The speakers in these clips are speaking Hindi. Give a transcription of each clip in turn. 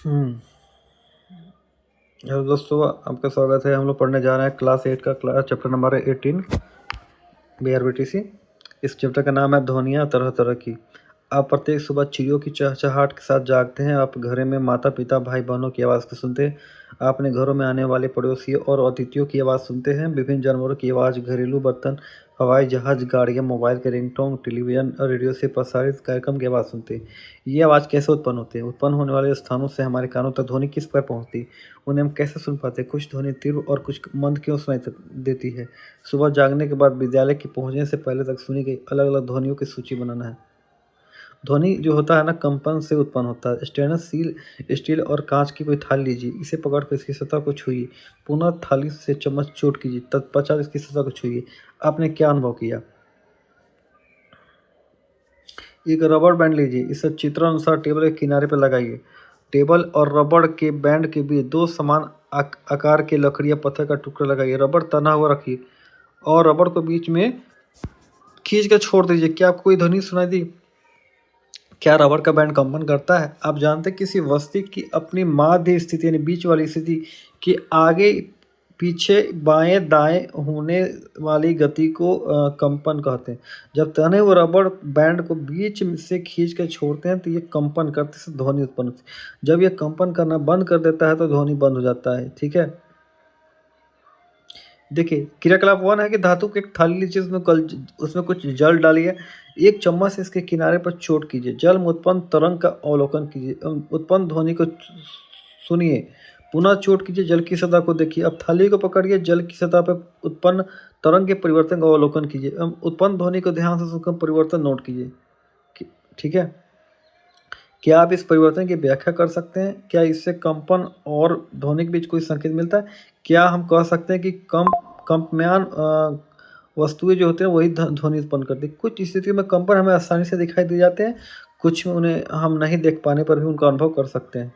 हम्म। हेलो दोस्तों, आपका स्वागत है। हम लोग पढ़ने जा रहे हैं क्लास 8 का क्लास चैप्टर नंबर 18 BRBTC। इस चैप्टर का नाम है ध्वनियाँ तरह तरह की। आप प्रत्येक सुबह चिड़ियों की चहचहाट के साथ जागते हैं। आप घर में माता पिता भाई बहनों की आवाज़ को सुनते हैं। आप अपने घरों में आने वाले पड़ोसियों और अतिथियों की आवाज़ सुनते हैं। विभिन्न जानवरों की आवाज़, घरेलू बर्तन, हवाई जहाज, गाड़ियाँ, मोबाइल के रिंगटोन, टेलीविज़न और रेडियो से प्रसारित कार्यक्रम की आवाज़ सुनते हैं। ये आवाज़ कैसे उत्पन्न होती है? उत्पन्न होने वाले स्थानों से हमारे कानों तक ध्वनि किस प्रकार पहुँचती है? उन्हें हम कैसे सुन पाते हैं? कुछ ध्वनि तीव्र और कुछ मंद क्यों सुनाई देती है? सुबह जागने के बाद विद्यालय के पहुंचने से पहले तक सुनी गई अलग अलग ध्वनियों की सूची बनाना है। ध्वनि जो होता है ना, कंपन से उत्पन्न होता है। स्टेनलेस स्टील और कांच की कोई थाली लीजिए, इसे पकड़कर इसकी सतह को छुइए। पुनः थाली से चम्मच चोट कीजिए, तत्पश्चात इसकी सतह को छुइए। आपने क्या अनुभव किया? एक रबड़ बैंड लीजिए, इसे चित्रानुसार टेबल के किनारे पर लगाइए। टेबल और रबड़ के बैंड के बीच दो समान आकार के लकड़ी या पत्थर का टुकड़ा लगाइए। रबड़ तना हुआ रखिए और रबड़ को बीच में खींच कर छोड़ दीजिए। क्या आपको कोई ध्वनि सुनाई दी? क्या रबड़ का बैंड कंपन करता है? आप जानते हैं किसी वस्तु की अपनी माध्य स्थिति यानी बीच वाली स्थिति के आगे पीछे बाएं दाएं होने वाली गति को कंपन कहते हैं। जब तने हुए रबड़ बैंड को बीच से खींच कर छोड़ते हैं तो ये कंपन करते से ध्वनि उत्पन्न होती है। जब ये कंपन करना बंद कर देता है तो ध्वनि बंद हो जाता है। ठीक है। देखिए, क्रियाकलाप 1 है कि धातु की एक थाली लीजिए, उसमें कुछ जल डालिए। एक चम्मच से इसके किनारे पर चोट कीजिए। जल में उत्पन्न तरंग का अवलोकन कीजिए। उत्पन्न ध्वनि को सुनिए। पुनः चोट कीजिए, जल की सतह को देखिए। अब थाली को पकड़िए, जल की सतह पर उत्पन्न तरंग के परिवर्तन का अवलोकन कीजिए। अब उत्पन्न ध्वनि को ध्यान से सुनकर परिवर्तन नोट कीजिए। ठीक है। क्या आप इस परिवर्तन की व्याख्या कर सकते हैं? क्या इससे कंपन और ध्वनि के बीच कोई संकेत मिलता है? क्या हम कह सकते हैं कि कंपमान वस्तुएं जो होते हैं वही ध्वनि उत्पन्न करती हैं? कुछ स्थितियों में कंपन हमें आसानी से दिखाई दे जाते हैं, कुछ में उन्हें हम नहीं देख पाने पर भी उनका अनुभव कर सकते हैं।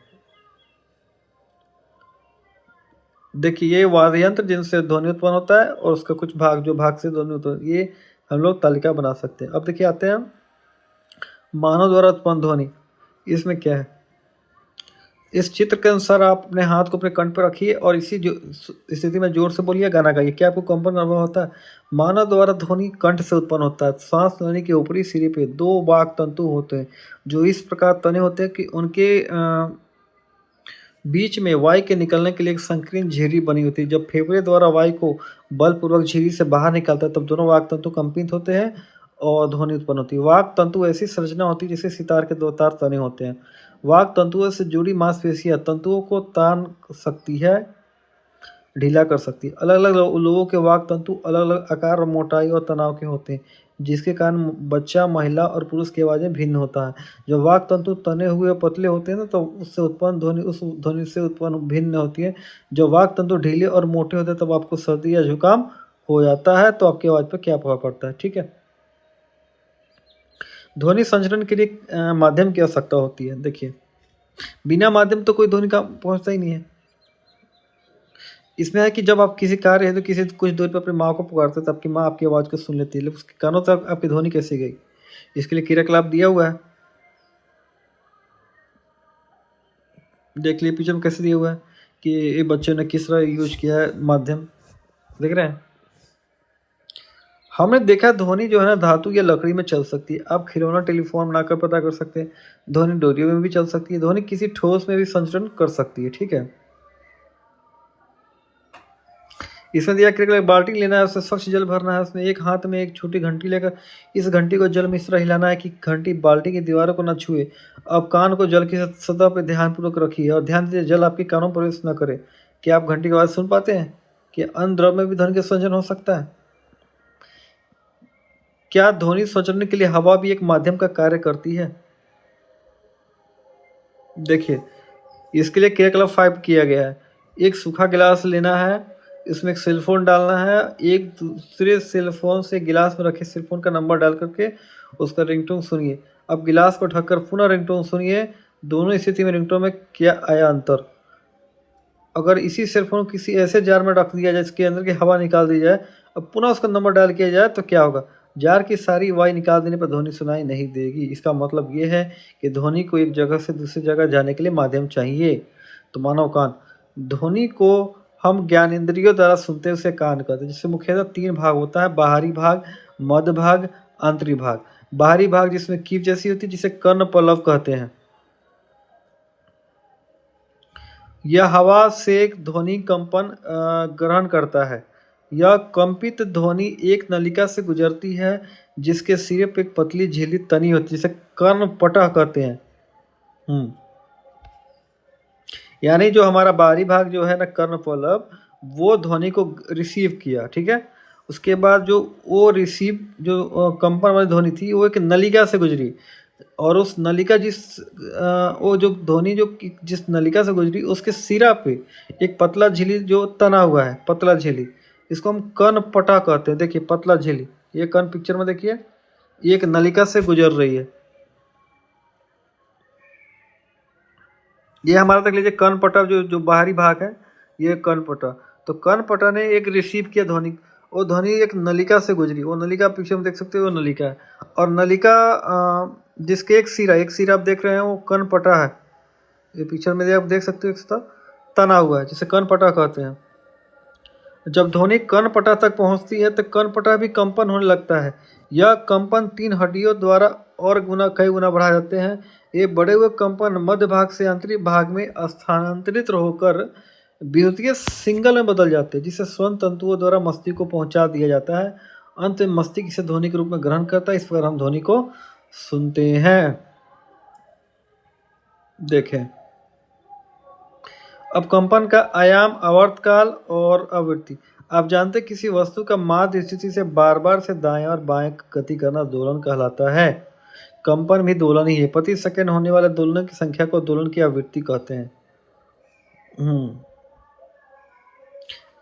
देखिए, ये वाद्य यंत्र जिनसे ध्वनि उत्पन्न होता है और उसका कुछ भाग जो भाग से ध्वनि उत्पन्न, ये हम लोग तालिका बना सकते हैं। अब देखिए आते हैं मानव द्वारा उत्पन्न ध्वनि। इसमें क्या है? इस चित्र के अनुसार आप अपने हाथ को अपने कंठ पर रखिए और इसी जो स्थिति में जोर से बोलिए, गाना गाइए। क्या आपको कंपन का अनुभव होता है? मानव द्वारा ध्वनि कंठ से उत्पन्न होता है। सांस लेने के ऊपरी सिरे पे दो वाक तंतु होते हैं जो इस प्रकार तने होते हैं कि उनके बीच में वायु के निकलने के लिए एक संकीर्ण झिर्री बनी होती है। जब फेफड़े द्वारा वायु को बलपूर्वक झिर्री से बाहर निकलता है तब दोनों वाक तंतु कंपित होते हैं और ध्वनि उत्पन्न होती है। वाक तंतु ऐसी संरचना होती है जैसे सितार के दो तार तने होते हैं। वाक तंतुओं से जुड़ी मांसपेशियां तंतुओं को तान सकती है, ढीला कर सकती है। अलग अलग लोगों के वाक तंतु अलग अलग आकार, मोटाई और तनाव के होते हैं, जिसके कारण बच्चा, महिला और पुरुष की आवाज़ें भिन्न होता है। जब वाक तंतु तने हुए पतले होते हैं ना तो उससे उत्पन्न ध्वनि उस ध्वनि से उत्पन्न भिन्न होती है। जब वाक तंतु ढीले और मोटे होते हैं तब आपको सर्दी या जुकाम हो जाता है। तो आपकी आवाज़ पर क्या प्रभाव पड़ता है? ठीक है। ध्वनि संचरण के लिए माध्यम की आवश्यकता होती है। देखिए, बिना माध्यम तो कोई ध्वनि का पहुंचता ही नहीं है। इसमें है कि जब आप किसी कार्य है तो किसी कुछ दूर पर अपनी माँ को पुकारते तो आपकी माँ आपकी आवाज़ को सुन लेती है, लेकिन उसके कानों तक आपकी ध्वनि कैसे गई? इसके लिए क्रियाकलाप दिया हुआ है। देख लिए पीछे में कैसे दिया हुआ है कि ये बच्चों ने किस तरह यूज किया है माध्यम। देख रहे हैं? हमने देखा ध्वनि जो है ना धातु या लकड़ी में चल सकती है। आप खिलौना टेलीफोन बनाकर पता कर सकते हैं। ध्वनि डोरियों में भी चल सकती है। ध्वनि किसी ठोस में भी संचरण कर सकती है। ठीक है। इसमें दिया कि एक बाल्टी लेना है, उससे स्वच्छ जल भरना है। उसमें एक हाथ में एक छोटी घंटी लेकर इस घंटी को जल में इस तरह हिलाना है कि घंटी बाल्टी की दीवारों को न छुए। अब कान को जल की सतह पर ध्यानपूर्वक रखिए और ध्यान दीजिए जल आपके कानों में प्रवेश न करे। क्या आप घंटी की आवाज़ सुन पाते हैं? कि अन्य द्रव में भी ध्वनि का संचरण हो सकता है? क्या ध्वनि संचरण के लिए हवा भी एक माध्यम का कार्य करती है? देखिए, इसके लिए क्रियाकलाप 5 किया गया है। एक सूखा गिलास लेना है, इसमें एक सेलफोन डालना है। एक दूसरे सेलफोन से गिलास में रखे सेलफोन का नंबर डाल करके उसका रिंगटोन सुनिए। अब गिलास को ढककर पुनः रिंगटोन सुनिए। दोनों स्थिति में रिंगटोन में क्या आया अंतर? अगर इसी सेलफोन को किसी ऐसे जार में रख दिया जाए जिसके अंदर की हवा निकाल दी जाए, अब पुनः उसका नंबर डायल किया जाए तो क्या होगा? जार की सारी वायु निकाल देने पर ध्वनि सुनाई नहीं देगी। इसका मतलब ये है कि ध्वनि को एक जगह से दूसरी जगह जाने के लिए माध्यम चाहिए। तो मानव कान, ध्वनि को हम ज्ञानेंद्रियों द्वारा सुनते हैं, उसे कान कहते हैं, जिससे मुख्यतः 3 भाग होता है: बाहरी भाग, मध्य भाग, आंतरिक भाग। बाहरी भाग जिसमें कीव जैसी होती है, जिसे कर्ण पल्लव कहते हैं। यह हवा से ध्वनि कंपन ग्रहण करता है। यह कंपित ध्वनि एक नलिका से गुजरती है, जिसके सिरे पर एक पतली झिल्ली तनी होती है, जिसे कर्णपटह कहते हैं। यानी जो हमारा बाहरी भाग जो है ना, कर्णपल्लव, वो ध्वनि को रिसीव किया, ठीक है। उसके बाद जो वो रिसीव जो कंपन वाली ध्वनि थी, वो एक नलिका से गुजरी, और उस नलिका वो जो ध्वनि जो जिस नलिका से गुजरी, उसके सिरा पे एक पतला झिल्ली जो तना हुआ है, पतला झिल्ली, इसको हम कर्णपटह कहते हैं। देखिए पतला झिल्ली, ये कर्ण पिक्चर में देखिए, ये एक नलिका से गुजर रही है। ये हमारा देख लीजिए कर्णपटह, जो बाहरी भाग है, ये कर्णपटह। तो कर्णपटह ने एक रिसीव किया ध्वनि, वो ध्वनि एक नलिका से गुजरी, वो नलिका पीछे में देख सकते हो, वो नलिका है। और नलिका जिसके एक सिरा आप देख रहे हैं, वो कर्णपटह है। ये पिक्चर में आप देख सकते हो, एक तना हुआ है, जिसे कर्णपटह कहते हैं। जब ध्वनि कर्णपटह तक पहुंचती है तो कर्णपटह भी कंपन होने लगता है। यह कंपन 3 हड्डियों द्वारा और कई गुना बढ़ा जाते हैं। ये बढ़े हुए कंपन मध्य भाग से आंतरिक भाग में स्थानांतरित होकर विद्युतीय सिग्नल में बदल जाते हैं, जिसे स्वन तंतुओं द्वारा मस्तिष्क को पहुंचा दिया जाता है। अंत में मस्तिष्क इसे ध्वनि के रूप में ग्रहण करता है। इस प्रकार हम ध्वनि को सुनते हैं। देखें अब कंपन का आयाम, आवर्तकाल और आवृत्ति। आप जानते हैं किसी वस्तु का माध्य स्थिति से बार बार से दाएं और बाएं गति करना दोलन कहलाता है। कंपन भी दोलन ही है। प्रति सेकंड होने वाले दोलनों की संख्या को दोलन की आवृत्ति कहते हैं।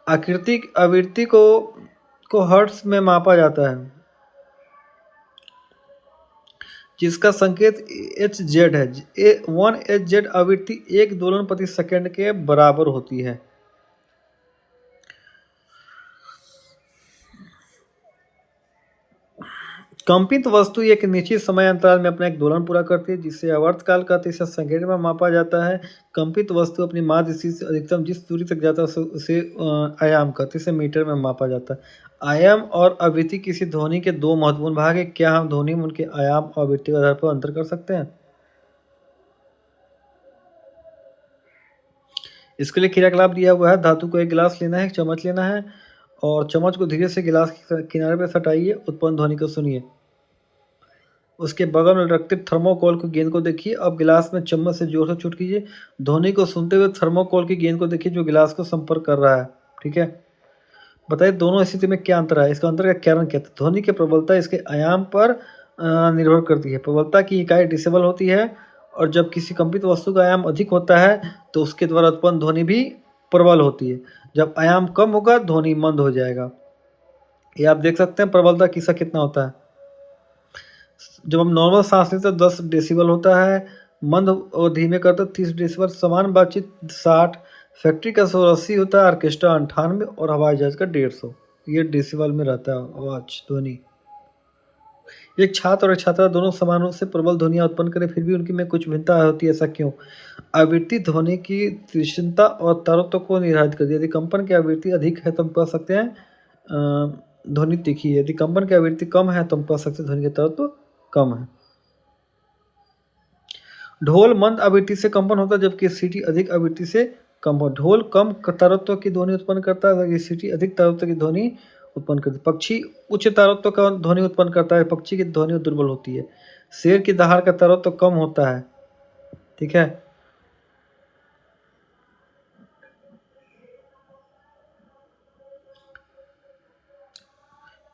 आवृत्ति को हर्ट्ज में मापा जाता है, जिसका संकेत Hz है। 1 Hz आवृत्ति 1 दोलन प्रति सेकंड के बराबर होती है। कंपित वस्तु एक निश्चित समय अंतराल में अपना एक दोलन पूरा करती है, जिसे आवर्तकाल कहते हैं। इसे सेकंड में मापा जाता है। कंपित वस्तु अपनी माध्य स्थिति से अधिकतम जिस दूरी तक जाता है उसे आयाम कहते हैं। इसे मीटर में मापा जाता है। आयाम और आवृत्ति किसी ध्वनि के 2 महत्वपूर्ण भाग है। क्या हम ध्वनि में उनके आयाम और आवृत्ति के आधार पर अंतर कर सकते हैं? इसके लिए क्रियाकलाप दिया हुआ है। धातु को एक गिलास लेना है, एक चम्मच लेना है, और चम्मच को धीरे से गिलास के किनारे पर सटाइए। उत्पन्न ध्वनि को सुनिए। उसके बगल में रखते थर्मोकोल की गेंद को देखिए। अब गिलास में चम्मच से जोर से चुट कीजिए। ध्वनि को सुनते हुए थर्मोकोल की गेंद को देखिए, जो गिलास को संपर्क कर रहा है। ठीक है, बताइए दोनों स्थिति में क्या अंतर है? इसका अंतर का कारण क्या है? ध्वनि की प्रबलता इसके आयाम पर निर्भर करती है। प्रबलता की इकाई डेसिबल होती है, और जब किसी कंपित वस्तु का आयाम अधिक होता है तो उसके द्वारा उत्पन्न ध्वनि भी प्रबल होती है। जब आयाम कम होगा, ध्वनि मंद हो जाएगा। ये आप देख सकते हैं प्रबलता किसका कितना होता है। जब हम नॉर्मल सांस लेते हैं 10 डेसिबल होता है, मंद और धीमे करते 30 डेसिबल, समान बातचीत 60, फैक्ट्री का शोर 80 होता है, ऑर्केस्ट्रा 98 और हवाई जहाज का 150। ये डेसिबल में रहता है आवाज ध्वनि। एक छात्र और एक छात्रा दोनों समान रूप से प्रबल ध्वनियाँ उत्पन्न करें, फिर भी उनकी में कुछ भिन्नता होती है। ऐसा क्यों? आवृत्ति ध्वनि की तीक्ष्णता और तारतम्य को निर्धारित करती है। यदि कंपन की आवृत्ति अधिक है तो हम कह सकते हैं ध्वनि तीखी है। यदि कंपन की आवृत्ति कम है तो हम कह सकते हैं ध्वनि की तारतम्य कम है। ढोल मंद आवृत्ति से कंपन होता है, जबकि सीटी अधिक आवृत्ति से कंपन। ढोल कम तारतम्य की ध्वनि उत्पन्न करता है, जबकि सीटी अधिक तारतम्य की ध्वनि उत्पन्न करती है। पक्षी उच्च तारतम्य का ध्वनि उत्पन्न करता है, पक्षी की ध्वनि दुर्बल होती है। शेर की दहाड़ का तारतम्य कम होता है। ठीक है,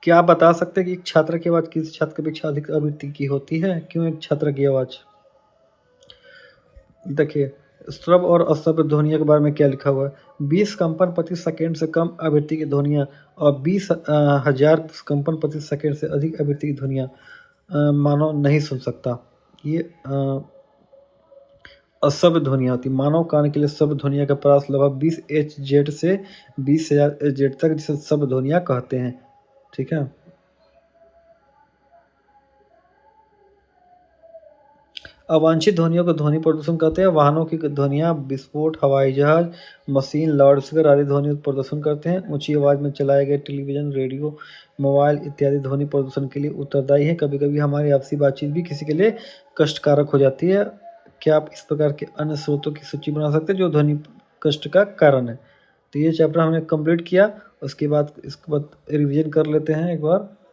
क्या आप बता सकते हैं कि एक छात्र की आवाज किसी छात्र की अपेक्षा अधिक आवृत्ति की होती है? क्यों एक छात्र की आवाज? देखिए श्रव्य और अश्रव्य ध्वनियों के बारे में क्या लिखा हुआ है। 20 कंपन प्रति सेकंड से कम आवृत्ति की ध्वनियाँ और 20,000 कंपन प्रति सेकंड से अधिक आवृत्ति की ध्वनियाँ मानव नहीं सुन सकता। ये अश्रव्य ध्वनियाँ होती। मानव कान के लिए श्रव्य ध्वनियाँ का प्रयास लगभग 20 Hz से 20,000 Hz तक, जिसे श्रव्य ध्वनियाँ कहते हैं। ठीक है, अवांछित ध्वनियों को ध्वनि प्रदूषण कहते हैं। वाहनों की ध्वनियाँ, विस्फोट, हवाई जहाज, मशीन, लाउडस्पीकर आदि ध्वनि प्रदूषण करते हैं। ऊंची आवाज़ में चलाए गए टेलीविज़न, रेडियो, मोबाइल इत्यादि ध्वनि प्रदूषण के लिए उत्तरदायी हैं। कभी-कभी हमारी आपसी बातचीत भी किसी के लिए कष्टकारक हो जाती है। क्या आप इस प्रकार के अन्य स्रोतों की सूची बना सकते हैं जो ध्वनि कष्ट का कारण है? तो ये चैप्टर हमने कंप्लीट किया। उसके बाद इसके बाद रिवीजन कर लेते हैं एक बार।